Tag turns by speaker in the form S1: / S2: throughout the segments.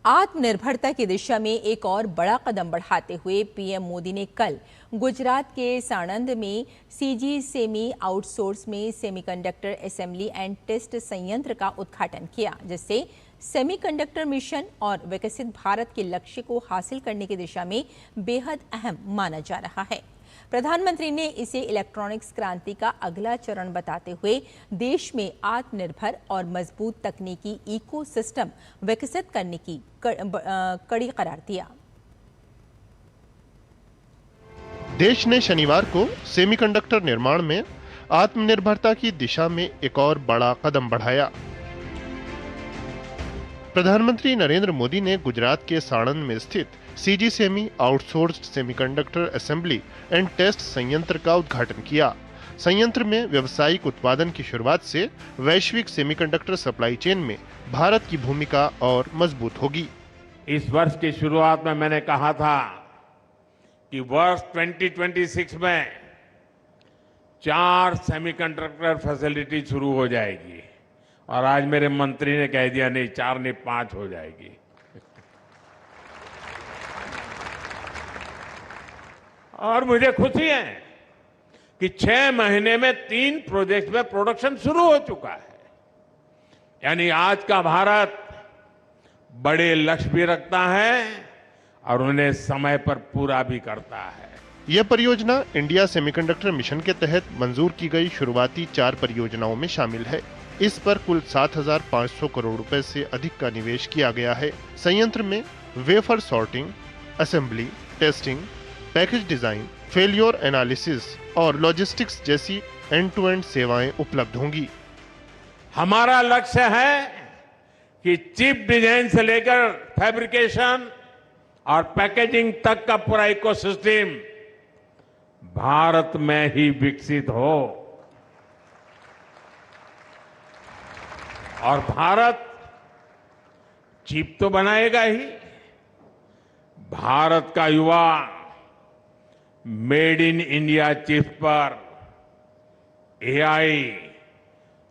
S1: आत्मनिर्भरता की दिशा में एक और बड़ा कदम बढ़ाते हुए पीएम मोदी ने कल गुजरात के साणंद में सीजी सेमी आउटसोर्स में सेमीकंडक्टर असेंबली एंड टेस्ट संयंत्र का उद्घाटन किया, जिससे सेमीकंडक्टर मिशन और विकसित भारत के लक्ष्य को हासिल करने की दिशा में बेहद अहम माना जा रहा है। प्रधानमंत्री ने इसे इलेक्ट्रॉनिक्स क्रांति का अगला चरण बताते हुए देश में आत्मनिर्भर और मजबूत तकनीकी इकोसिस्टम विकसित करने की कड़ी करार दिया।
S2: देश ने शनिवार को सेमीकंडक्टर निर्माण में आत्मनिर्भरता की दिशा में एक और बड़ा कदम बढ़ाया। प्रधानमंत्री नरेंद्र मोदी ने गुजरात के साणंद में स्थित CG Semi outsourced semiconductor assembly and test संयंत्र का उद्घाटन किया। संयंत्र में व्यावसायिक उत्पादन की शुरुआत से वैश्विक सेमीकंडक्टर सप्लाई चेन में भारत की भूमिका और मजबूत होगी।
S3: इस वर्ष की शुरुआत में मैंने कहा था कि वर्ष 2026 में 4 सेमीकंडक्टर फैसिलिटी शुरू हो जाएगी, और आज मेरे मंत्री ने कह दिया नहीं 4 नहीं 5 हो जाएगी। और मुझे खुशी है कि 6 महीने में 3 प्रोजेक्ट में प्रोडक्शन शुरू हो चुका है। यानी आज का भारत बड़े लक्ष्य भी रखता है और उन्हें समय पर पूरा भी करता है।
S2: यह परियोजना इंडिया सेमीकंडक्टर मिशन के तहत मंजूर की गई शुरुआती 4 परियोजनाओं में शामिल है। इस पर कुल 7,500 करोड़ रुपए से अधिक का निवेश किया गया है। संयंत्र में wafer sorting, assembly, testing, package design, failure analysis और लॉजिस्टिक्स जैसी एंड-टू-एंड सेवाएं उपलब्ध होंगी।
S3: हमारा लक्ष्य है कि चिप डिजाइन से लेकर फैब्रिकेशन और पैकेजिंग तक का पूरा इकोसिस्टम भारत में ही विकसित हो, और भारत चिप तो बनाएगा ही, भारत का युवा मेड इन इंडिया चिप पर एआई,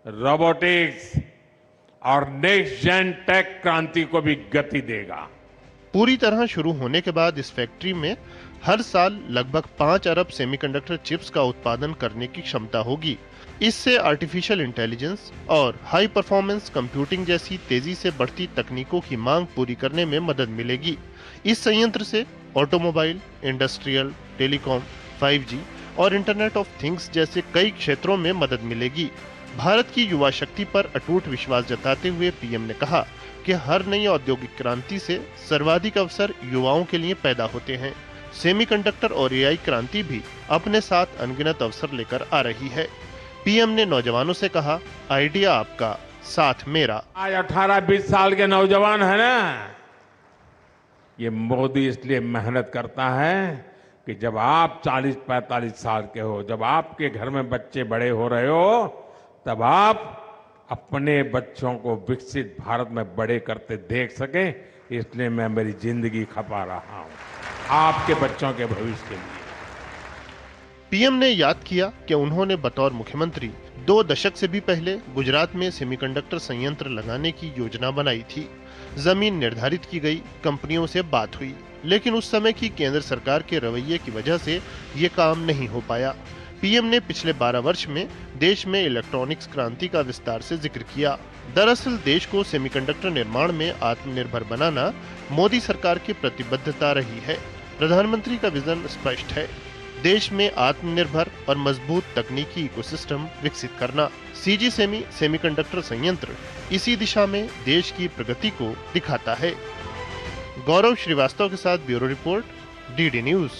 S3: रोबोटिक्स और नेक्स्ट जेन टेक क्रांति को भी गति देगा।
S2: पूरी तरह शुरू होने के बाद इस फैक्ट्री में हर साल लगभग 5 अरब सेमीकंडक्टर चिप्स का उत्पादन करने की क्षमता होगी। इससे आर्टिफिशियल इंटेलिजेंस और हाई परफॉर्मेंस कंप्यूटिंग जैसी तेजी से बढ़ती तकनीकों की मांग पूरी करने में मदद मिलेगी। इस संयंत्र से ऑटोमोबाइल, इंडस्ट्रियल, टेलीकॉम, 5G और इंटरनेट ऑफ थिंग्स जैसे कई क्षेत्रों में मदद मिलेगी। भारत की युवा शक्ति पर अटूट विश्वास जताते हुए पीएम ने कहा कि हर नई औद्योगिक क्रांति से सर्वाधिक अवसर युवाओं के लिए पैदा होते हैं। सेमीकंडक्टर और एआई क्रांति भी अपने साथ अनगिनत अवसर लेकर आ रही है। पीएम ने नौजवानों से कहा, आइडिया आपका, साथ मेरा।
S3: आज 18-20 साल के नौजवान है ना, ये मोदी इसलिए मेहनत करता है कि जब आप 40-45 साल के हो, जब आपके घर में बच्चे बड़े हो रहे हो, तब आप अपने बच्चों को विकसित भारत में बड़े करते देख सके। इसलिए मैं मेरी जिंदगी खपा रहा हूं आपके बच्चों के भविष्य के लिए।
S2: पीएम ने याद किया कि उन्होंने बतौर मुख्यमंत्री 2 दशक से भी पहले गुजरात में सेमीकंडक्टर संयंत्र लगाने की योजना बनाई थी। जमीन निर्धारित की गई, कंपनियों से बात हुई, लेकिन उस समय की केंद्र सरकार के रवैये की वजह से ये काम नहीं हो पाया। पीएम ने पिछले 12 वर्ष में देश में इलेक्ट्रॉनिक्स क्रांति का विस्तार से जिक्र किया। दरअसल देश को सेमीकंडक्टर निर्माण में आत्मनिर्भर बनाना मोदी सरकार की प्रतिबद्धता रही है। प्रधानमंत्री का विजन स्पष्ट है, देश में आत्मनिर्भर और मजबूत तकनीकी इकोसिस्टम विकसित करना। सीजी सेमीकंडक्टर संयंत्र इसी दिशा में देश की प्रगति को दिखाता है। गौरव श्रीवास्तव के साथ ब्यूरो रिपोर्ट, डीडी न्यूज।